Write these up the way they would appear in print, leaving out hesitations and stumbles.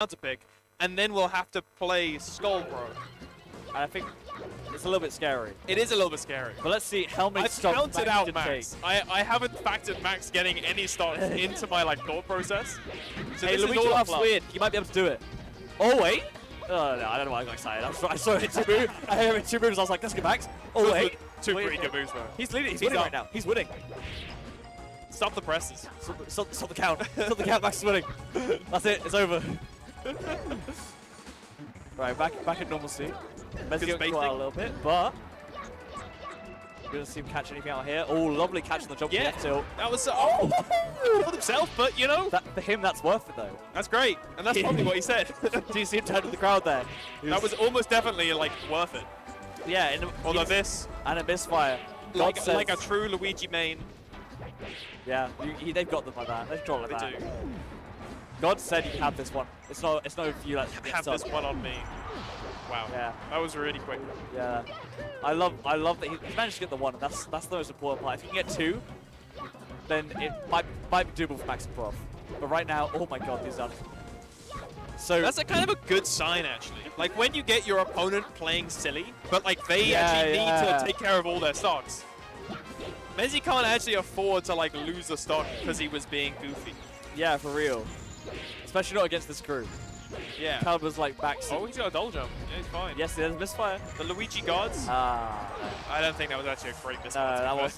counter pick, and then we'll have to play Skullbro. And I think it's a little bit scary. It is a little bit scary. But let's see how many I've stocks counted Max out can Max. take. I haven't factored Max getting any stocks into my thought process. So Hey, this is Luigi all laughs fluff. weird. He might be able to do it. Oh, wait. Oh, no, I don't know why I got excited. I saw it in 2 moves. I heard it in 2 moves. I was like, let's get Max. Oh, wait. Two Wait, pretty good moves, though. He's leading. He's He's winning up. right now. He's winning. Stop the presses. Stop the count. Stop the count. Max is winning. That's it. It's over. Right, back in normalcy. Let's get spacing. out a little bit, but we're gonna see him catch anything out here. Oh, lovely catch on the jump. Yeah, F tilt. that was for himself, but you know, For him, that's worth it though. that's great, and that's probably what he said. Do you see him turn to the crowd there? That was almost definitely worth it. Yeah. And Although this, and a misfire. like God a says- true Luigi main, Yeah, they've got them like that. They've got it like they that. do God said you can have this one. It's not if you like have this one on me. Wow, Yeah. that was really quick. Yeah, I love that he managed to get the one. And that's the most important part. If you can get 2, then it might be doable for Max and Prof. But right now, oh my God, he's done. So That's a kind of a good sign, actually. Like when you get your opponent playing silly, but they Yeah, actually yeah. need to take care of all their stocks. Mezzi can't actually afford to lose a stock because he was being goofy. yeah, for real. Especially not against this crew. Yeah. Caliber's like back. Oh, he's got a double jump. Yeah, he's fine. Yes, there's a misfire. The Luigi gods. Ah, I don't think that was actually a great no, misfire.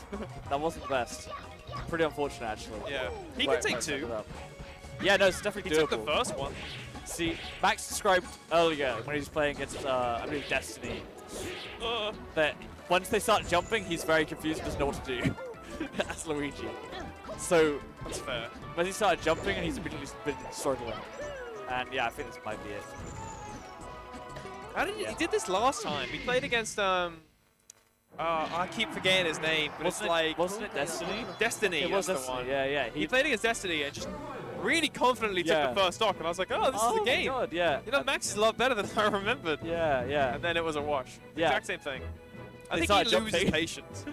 that wasn't the best. Pretty unfortunate, actually. Yeah. He Wait, can take wait, step 2. it up. Yeah, no, it's definitely He doable. took the first one. See, Max described earlier when he was playing against, I believe, Destiny, that once they start jumping, he's very confused and doesn't know what to do as Luigi. So, That's fair. when he started jumping, and he's immediately been struggling. And yeah, I think this might be it. How did he did this last time? He played against I keep forgetting his name, but Wasn't it Destiny? Destiny. It was that's the Destiny. one. Yeah. He played against Destiny and just really confidently Yeah. took the first stock, and I was like, oh, this is the game. Oh my God, yeah. You know, Max is a lot better than I remembered. Yeah. And then it was a wash. Yeah. Exact same thing. I They think started he loses jumping. patience.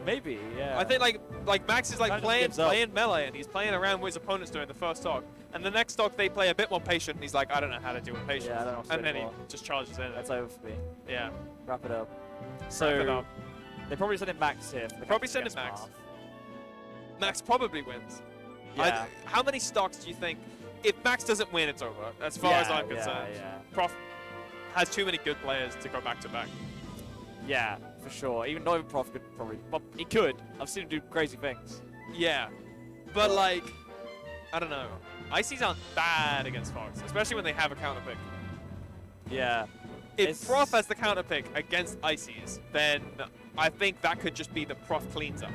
Maybe, yeah. I think like Max is Kind of playing gives up. melee, and he's playing around with his opponents during the first stock. And the next stock they play a bit more patient, and he's like, I don't know how to do it patient. Yeah, I don't know what to and do then anymore. he just charges in. That's over for me. Yeah. Wrap it up. Wrap So, it up. they probably send in Max here. For the Probably Max send in against Max. Marv. Max probably wins. Yeah. How many stocks do you think? If Max doesn't win, it's over. As far as I'm concerned. Yeah. Prof has too many good players to go back to back. Yeah, for sure. Even not even Prof could probably. Well, he could. I've seen him do crazy things. Yeah, but I don't know. Ices aren't bad against Fox, especially when they have a counter pick. Yeah. If It's- Prof has the counter pick against Ices, then I think that could just be the Prof cleans up.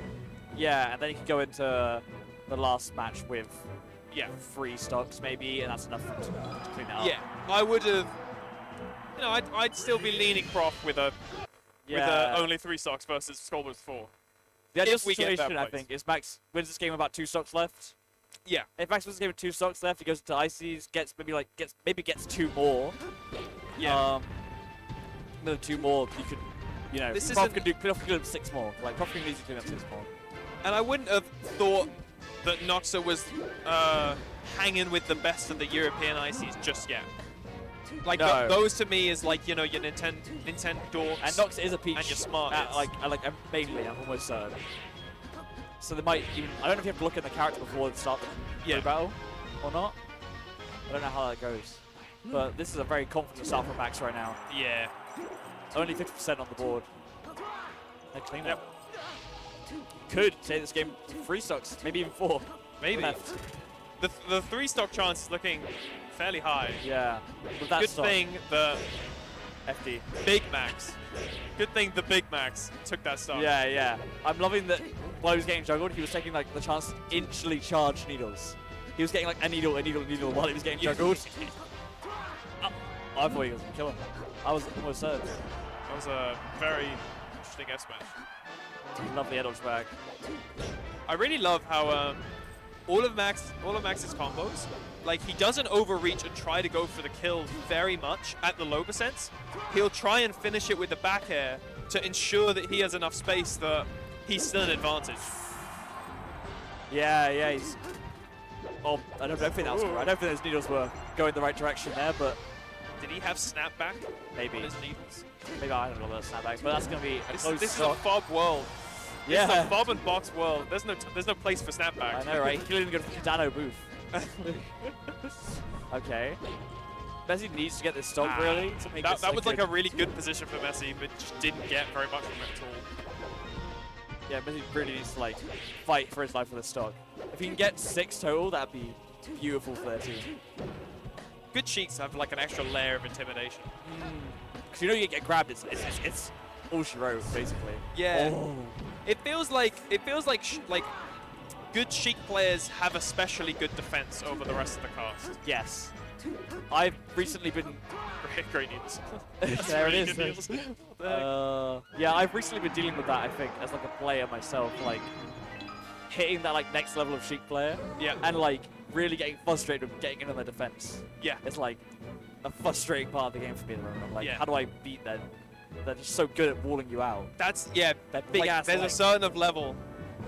Yeah, and then he could go into the last match with Yeah. 3 stocks maybe, and that's enough for him to clean it up. Yeah, I would have. You know, I'd still be leaning Prof with only 3 stocks versus Skullbro's 4. The ideal if we get that situation, I place. think, is Max wins this game with about 2 stocks left. Yeah. If Max wins this game with 2 stocks left, he goes into Ices, gets 2 more. Yeah. Another 2 more, you could, This Prof isn't- could do up 6 more. Like, Prof can easily clean up 6 more. And I wouldn't have thought that Noxa was hanging with the best of the European ICs just yet. Like No. those to me is your Nintendo dorks. And Nox is a peach. And you're smart. Mainly, I'm almost certain. So they might even. I don't know if you have to look at the character before the start of the battle or not. I don't know how that goes. But this is a very confident start from Max right now. Yeah. Only 50% on the board. They clean Yep. up. Could say this game 3 stocks, maybe even 4. Maybe. Left. The 3 stock chance is looking fairly high. Yeah. With that Good stock, thing the FD. Big Max. Good thing the Big Max took that stock. Yeah. I'm loving that while he was getting juggled, he was taking the chance to initially charge needles. He was getting a needle while he was getting juggled. I thought he was going to kill him. I was almost certain. That was a very interesting S match. Lovely head dodge back. I really love how all of Max's combos, he doesn't overreach and try to go for the kill very much at the low percents. He'll try and finish it with the back air to ensure that he has enough space that he's still an advantage. Yeah, he's... Oh, I don't think that was correct. I don't think those needles were going the right direction there, but Did he have snapback maybe. on his needles? Maybe I don't know about snapbacks, but that's going to be a close This is a shot. fob world. Yeah. This is a fob and box world. There's no place for snapback. I know, right? He couldn't even go to Dano booth. Okay. Messi needs to get this stock really to make this that was like good. a really good position for Messi, but just didn't get very much from it at all. Yeah, Messi really needs to like fight for his life with this stock. If he can get 6 total, that'd be beautiful for their team. Good Sheiks have like an extra layer of intimidation. Because you know you get grabbed, it's all she wrote basically. Yeah. Oh. It feels like good Sheik players have especially good defense over the rest of the cast. Yes. I've recently been. Great news. There it really is. good news. Yeah, I've recently been dealing with that. I think as like a player myself, like hitting that like next level of Sheik player. Yeah. And like really getting frustrated with getting into their defense. Yeah. It's like a frustrating part of the game for me at the moment. Like, Yeah. how do I beat them? They're just so good at walling you out. That's That big like, ass there's a leg. certain of level.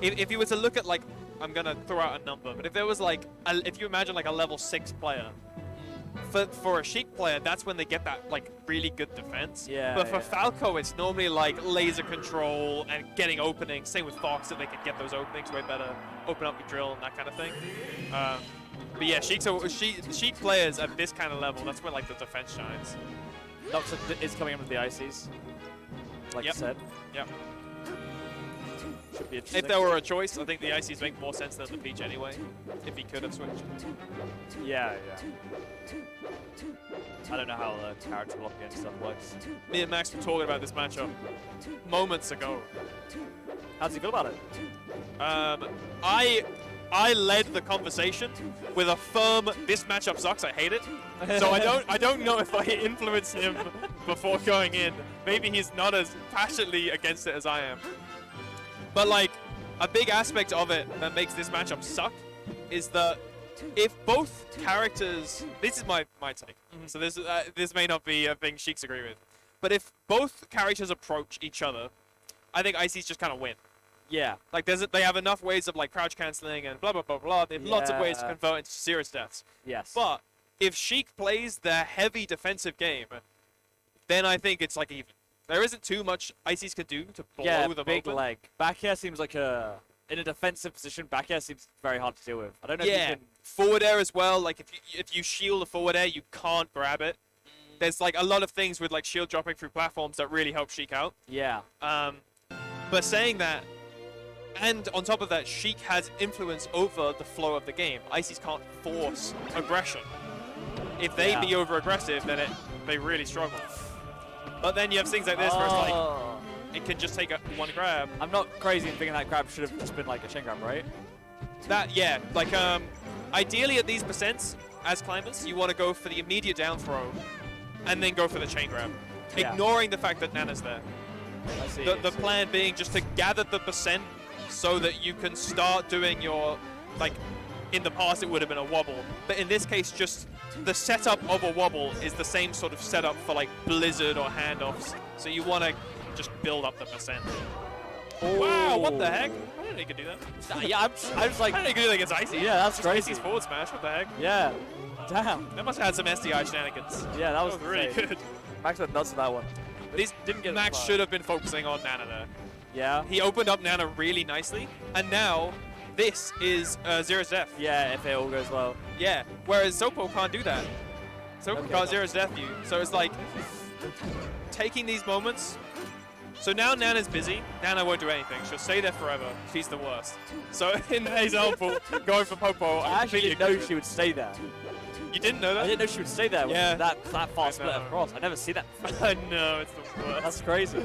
If you were to look at like, I'm gonna throw out a number, but if there was like, if you imagine like a level 6 player, for a Sheik player, that's when they get that like really good defense. Yeah, But for yeah. Falco, it's normally like laser control and getting openings. Same with Fox, that they can get those openings way better, open up your drill and that kind of thing. But yeah, Sheik players at this kind of level, that's where like the defense shines. Nox is coming in with the ICs, like Yep. you said. Yep. Should be interesting. If there were a choice, I think the ICs make more sense than the Peach anyway, if he could have switched. Yeah, yeah. I don't know how the character blocking and stuff works. Me and Max were talking about this matchup moments ago. How does he feel about it? I led the conversation with a firm, this matchup sucks, I hate it. So I don't know if I influenced him before going in. Maybe he's not as passionately against it as I am. But like, a big aspect of it that makes this matchup suck is that if both characters, this is my take, so this may not be a thing Sheiks agree with, but if both characters approach each other, I think ICs just kind of win. Yeah. Like they have enough ways of like crouch canceling and blah blah blah blah. They have lots of ways to Yeah. convert into serious deaths. Yes. But if Sheik plays the heavy defensive game, then I think it's like even. There isn't too much ICs can do to blow yeah, them big open. leg. Back air seems like in a defensive position, back air seems very hard to deal with. I don't know if Yeah, you can. forward air as well. Like if you shield a forward air, you can't grab it. There's like a lot of things with like shield dropping through platforms that really help Sheik out. Yeah. But saying that, and on top of that, Sheik has influence over the flow of the game. ICs can't force aggression. If they Yeah. be over-aggressive, then they really struggle. But then you have things like this where it's like, Oh. it can just take one grab. I'm not crazy in thinking that grab should have just been like a chain grab, right? Yeah, like ideally at these percents, as climbers, you want to go for the immediate down throw, and then go for the chain grab, Yeah. ignoring the fact that Nana's there. I see. The plan being just to gather the percent so that you can start doing your, like, in the past it would have been a wobble, but in this case just the setup of a wobble is the same sort of setup for like Blizzard or handoffs, so you want to just build up the percent. Wow, what the heck? I didn't know you could do that. Yeah, I was like, I didn't know you could do that against Icy. yeah, that's Just crazy. Icy's forward smash, what the heck? Yeah. Damn. That must have had some SDI shenanigans. Yeah, that was really insane. good. Max went nuts with that one. These Didn't get Max far. should have been focusing on Nana there. Yeah. He opened up Nana really nicely, and now this is Zero's Death. Yeah, if it all goes well. Yeah, whereas Sopo can't do that. Sopo Okay. can't Zero's Death you. So it's like taking these moments. So now Nana's busy. Nana won't do anything. She'll stay there forever. She's the worst. So in the example, going for Popo, I actually didn't know she would stay there. You didn't know that? I didn't know she would stay there. with Yeah. That far split know. across. I never see that before. I know, it's the worst. That's crazy.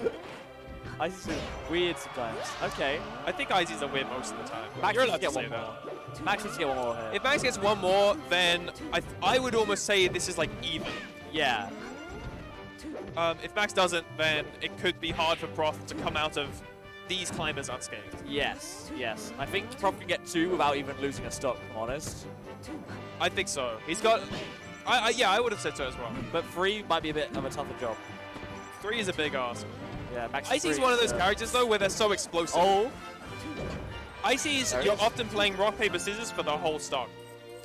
I see some weird sometimes. Okay. I think Izy's a win most of the time. Max You're needs allowed to to get say one that. more. Max needs to get one more here. If Max gets one more, then I would almost say this is like even. Yeah. If Max doesn't, then it could be hard for Proth to come out of these climbers unscathed. Yes. Yes. I think Prof can get 2 without even losing a stock, if I'm honest. I think so. He's got... yeah, I would have said so as well. But 3 might be a bit of a tougher job. 3 is a big ask. Yeah, Max. Icy's 3, one of those so- characters, though, where they're so explosive. Oh. Icy's, There it you're is. often playing rock, paper, scissors for the whole stock.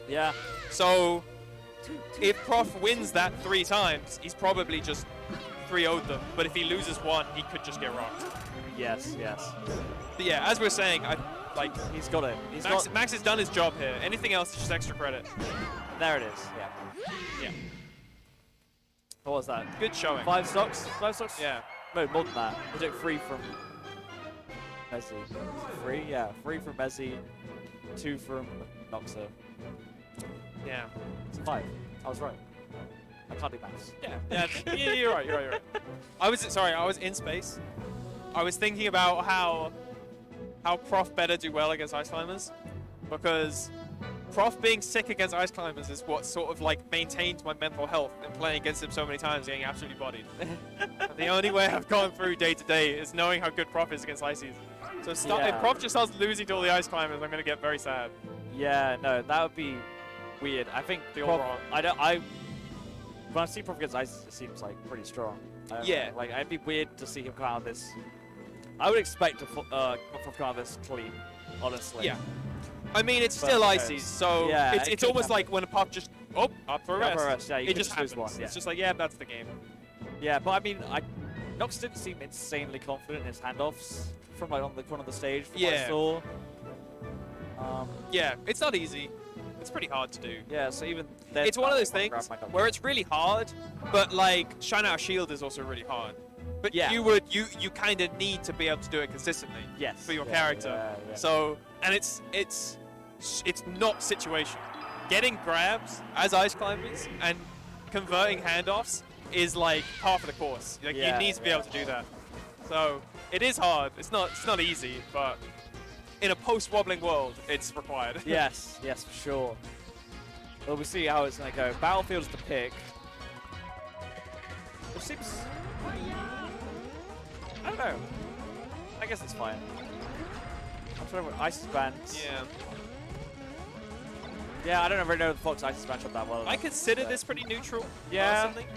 Yeah. So if Prof wins that 3 times, he's probably just 3-0'd them. But if he loses 1, he could just get rocked. Yes, yes. But yeah, as we're saying, he's got it. Max has done his job here. Anything else is just extra credit. There it is. Yeah. Yeah. What was that? Good showing. 5 stocks? 5 stocks? Yeah. No, more than that. We took 3 from Messi. 3? Yeah, 3 from Messi, 2 from Noxa. Yeah. It's 5. I was right. I can't do maths. Yeah, you're right, you're right. I was in space. I was thinking about how Prof better do well against Ice Climbers, because Prof being sick against Ice Climbers is what sort of like maintained my mental health in playing against him so many times, getting absolutely bodied. The only way I've gone through day to day is knowing how good Prof is against Ices. So if Prof just starts losing to all the Ice Climbers, I'm going to get very sad. Yeah, no, that would be weird. I think Feel Prof, wrong. when I see Prof against Ice, it seems like pretty strong. Yeah. Like, it'd be weird to see him come out of this. I would expect Prof come out of this clean, honestly. Yeah. I mean, it's still Ices, so yeah, it's almost like when a Puck just, up for a rest. Yeah, it just happens. One, yeah. It's just like, yeah, that's the game. Yeah, but I mean, Nox didn't seem insanely confident in his handoffs from like on the corner of the stage from what I saw. Yeah, it's not easy. It's pretty hard to do. Yeah, so even then, it's one of those things where it's really hard, but like Shine Out Shield is also really hard. But yeah. you kind of need to be able to do it consistently for your character. Yeah. So, and it's not situational. Getting grabs as Ice Climbers and converting handoffs is like half of the course. Like you need to be able to do that. So it is hard. It's not easy, but in a post-wobbling world, it's required. yes, for sure. Well, we'll see how it's going to go. Battlefield's the pick. Which seems... I don't know. I guess it's fine. I'm trying to... Isis Bands. Yeah. Yeah, I don't really know the Fox Isis matchup that well. I consider this pretty neutral. Yeah. Personally.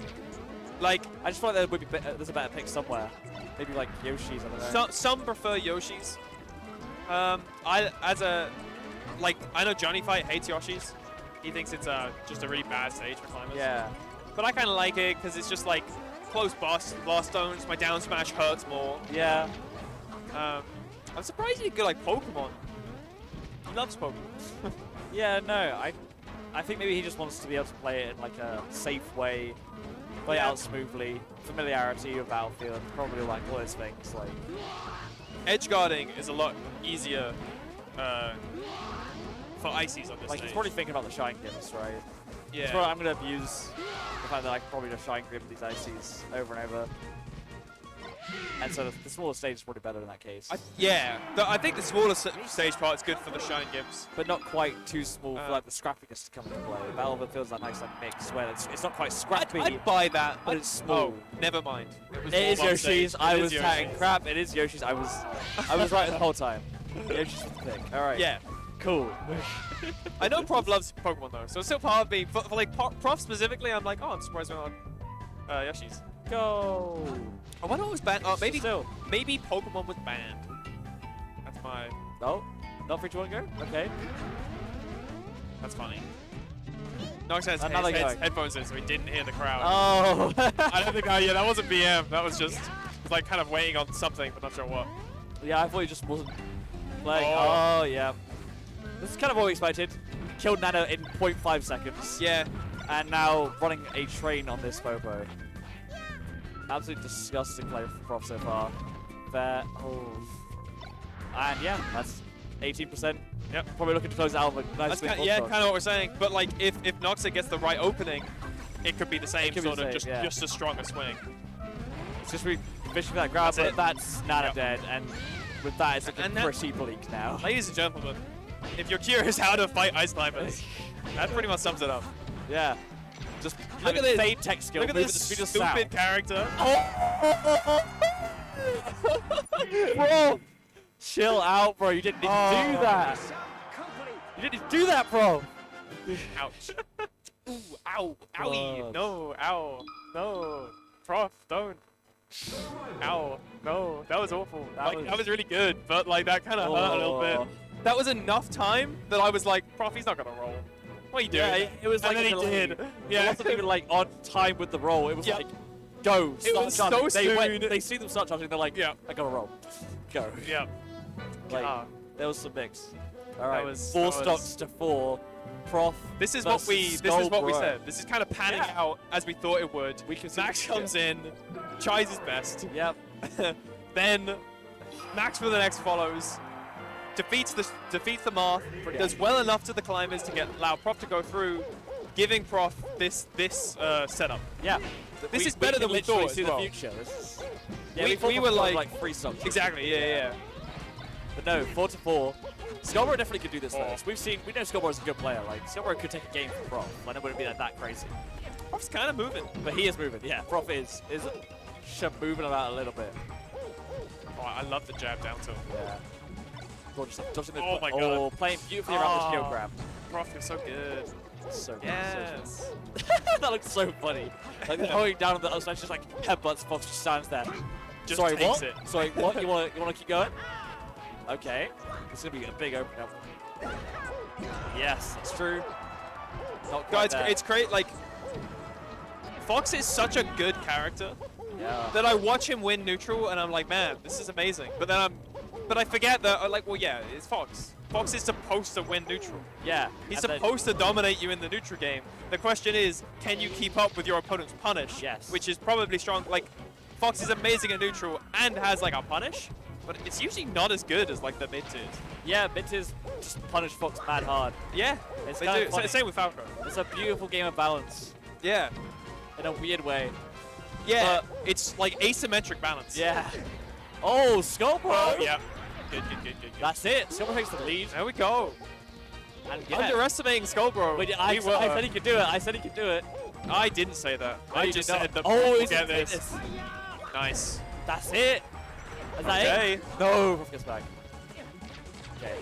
Like, I just feel like there would be there's a better pick somewhere. Maybe like Yoshi's, I don't know. Some prefer Yoshi's. I know Johnny Fight hates Yoshi's. He thinks it's just a really bad stage for climbers. Yeah. But I kind of like it because it's just like close blast zones. My down smash hurts more. Yeah. I'm surprised you could like Pokemon. He loves Pokemon. Yeah, no, I think maybe he just wants to be able to play it in like a safe way, play it out smoothly, familiarity with Battlefield, probably like all those things. Like edge guarding is a lot easier for Ices on this stage. He's probably thinking about the Shine Gims, right? Yeah. So I'm going to abuse the fact that I can probably just Shine Grim these Ices over and over. And so the smaller stage is probably better in that case. I think the smaller stage part is good for the Shine Gims. But not quite too small for like the scrappiness to come into play. Battlefield feels like a nice like mix where it's not quite scrappy. I'd buy that. But it's small. Oh, never mind. It is Yoshi's. I was chatting crap. It is Yoshi's. I was right the whole time. Yoshi's with the pick. All right. Yeah. Cool. I know Prof loves Pokemon though, so it's still part of me. For like Prof specifically, I'm like, oh, I'm surprised we're on Yoshi's. Go. I wonder what was banned. Oh, maybe Pokemon was banned. That's my... No? Not for each one go? Okay. That's funny. Nox has headphones in, so he didn't hear the crowd. Oh! I don't think... yeah, that wasn't BM. That was just... like kind of waiting on something, but not sure what. Yeah, I thought he just wasn't playing. Oh, yeah. This is kind of what we expected. Killed Nana in 0.5 seconds. Yeah. And now running a train on this Popo. Absolutely disgusting play from Prof so far. There. Oh. And yeah, that's 18%. Yep. Probably looking to close out with a nice kind of what we're saying. But like, if Noxa gets the right opening, it could be the same sort of just a stronger swing. It's just really fishing for that grab, but that's Nana dead. And with that, it's looking pretty bleak now. Ladies and gentlemen, if you're curious how to fight Ice Climbers, that pretty much sums it up. Yeah. Just look at this insane tech skill. Look at this stupid character. Bro, chill out, bro. You didn't need to do that. You didn't need to do that, bro. Ouch. Ooh, ow, owie. No, ow, no. Prof, don't. Ow, no. That was awful. That was really good, but like that kind of hurt a little bit. That was enough time that I was like, Prof, he's not gonna roll. What are you doing? Yeah, it was like and then he delayed. did. It Yeah. wasn't even like on time with the roll. It was Yep. like, go, It start was charging. so They soon. they see them start charging, they're like, Yeah. I gotta roll. Go. Yeah. Like, Ah. there was some mix. All right, was- 4 that stocks was- to 4. Prof. This is what we Skullbro. said. This is kind of panning Yeah. out as we thought it would. We can see Max this comes in, tries his best. Yep. Then Max for the next follows, defeats the Marth, Pretty does accurate. well enough to the climbers to allow Prof to go through, giving Prof this setup. Yeah. This is better than we literally thought as see well. the future. This is, yeah, We thought were before like 3 stocks. Exactly. Yeah. But no, 4 to 4. Skullbro definitely could do this though. Oh. We know Skullbro's a good player. Like, Skullbro could take a game from Prof. Like, it wouldn't be that crazy. Prof's kind of moving. But he is moving, yeah. Prof is moving about a little bit. Oh, I love the jab down tilt. Yeah. Gorgeous. Dodging the, Oh my God. playing beautifully around the shield Oh. grab. Prof, you're so good. So good. Yes. That looks so funny. Like, they're going down on the other side, just like headbutts, Prof just stands there. Just Sorry, takes what? it. Sorry, what? You wanna keep going? Okay. It's gonna be a big open up. Yes, that's true. Not quite Guys, there. it's great. Like, Fox is such a good character Yeah. that I watch him win neutral, and I'm like, man, this is amazing. But then I forget that, like, well, yeah, it's Fox. Fox is supposed to win neutral. Yeah. He's and then- supposed to dominate you in the neutral game. The question is, can you keep up with your opponent's punish? Yes. Which is probably strong. Like, Fox is amazing at neutral and has like a punish, but it's usually not as good as like the mid tiers. Yeah, Mintis just punish Fox mad hard. Yeah, It's they kinda do. funny. Same with Falco. It's a beautiful game of balance Yeah. in a weird way. Yeah, it's like asymmetric balance. Yeah. Oh, Skullbro! Yeah. Good. That's it. Skullbro takes the lead. There we go. And yeah. Underestimating Skullbro. Wait, I said he could do it. I said he could do it. I didn't say that. No, I you just did not. said that. Oh, he's get gonna take this. Nice. That's it. Is that Okay. it? No, Prof gets back. Okay.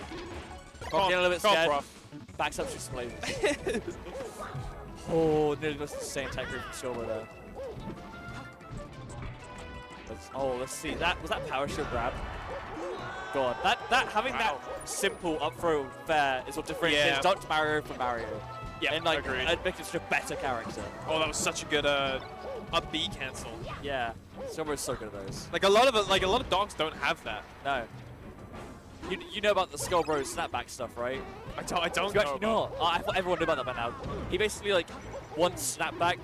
Prof getting a little bit scared. Prof. Backs up, shoots lasers. Oh, nearly missed the same tech group from Skullbro there. Let's see. Was that power shield grab? God, having that simple up throw fair is what differentiates Yeah. Dr. Mario from Mario. Yeah, and like, agreed. it makes it such a better character. Oh, that was such a good up B cancel. Yeah, Skullbro's so good at those. Like a lot of dogs don't have that. No. You know about the Skullbro snapback stuff, right? I don't You know. actually not. Oh, I thought everyone knew about that by now. He basically like wants snapback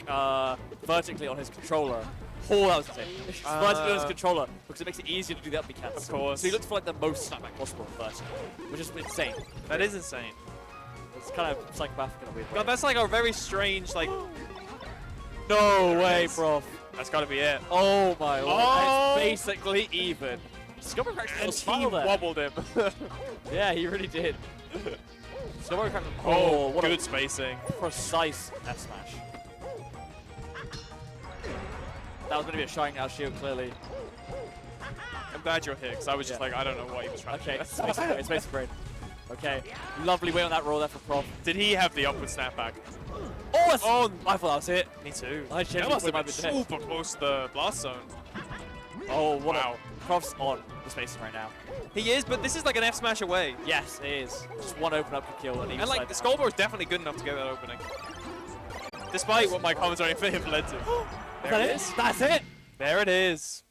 vertically on his controller. Oh, that was insane. Vertically on his controller because it makes it easier to do the up B cancel. Of course. So he looks for like the most snapback possible vertically, which is insane. That is insane. It's kind of psychopathic in a weird way. God, that's like a very strange like. No There it way, is. bro. That's got to be it. Oh my lord. Oh. It's basically even. Skullbro cracked a And little he smile there. wobbled him. Yeah, he really did. Skullbro cracked a Oh, what good a spacing. precise F smash. That was going to be a shining out shield, clearly. I'm glad you're here, because I was just Yeah. like, I don't know what he was trying Okay, to it's do. Space Brain. Okay, lovely way on that roll there for Prof. Did he have the upward snapback? Oh, Oh, I thought that was it. me too. I That genuinely must have thought been it might be super close to the blast zone. Oh, what Wow. Prof's on the spacing right now. He is, but this is like an F smash away. Yes, it is. Just one open up to kill, and he And like, Skullbro is definitely good enough to get that opening. Despite what my commentary may have led to. Is that it? That's it! There it is.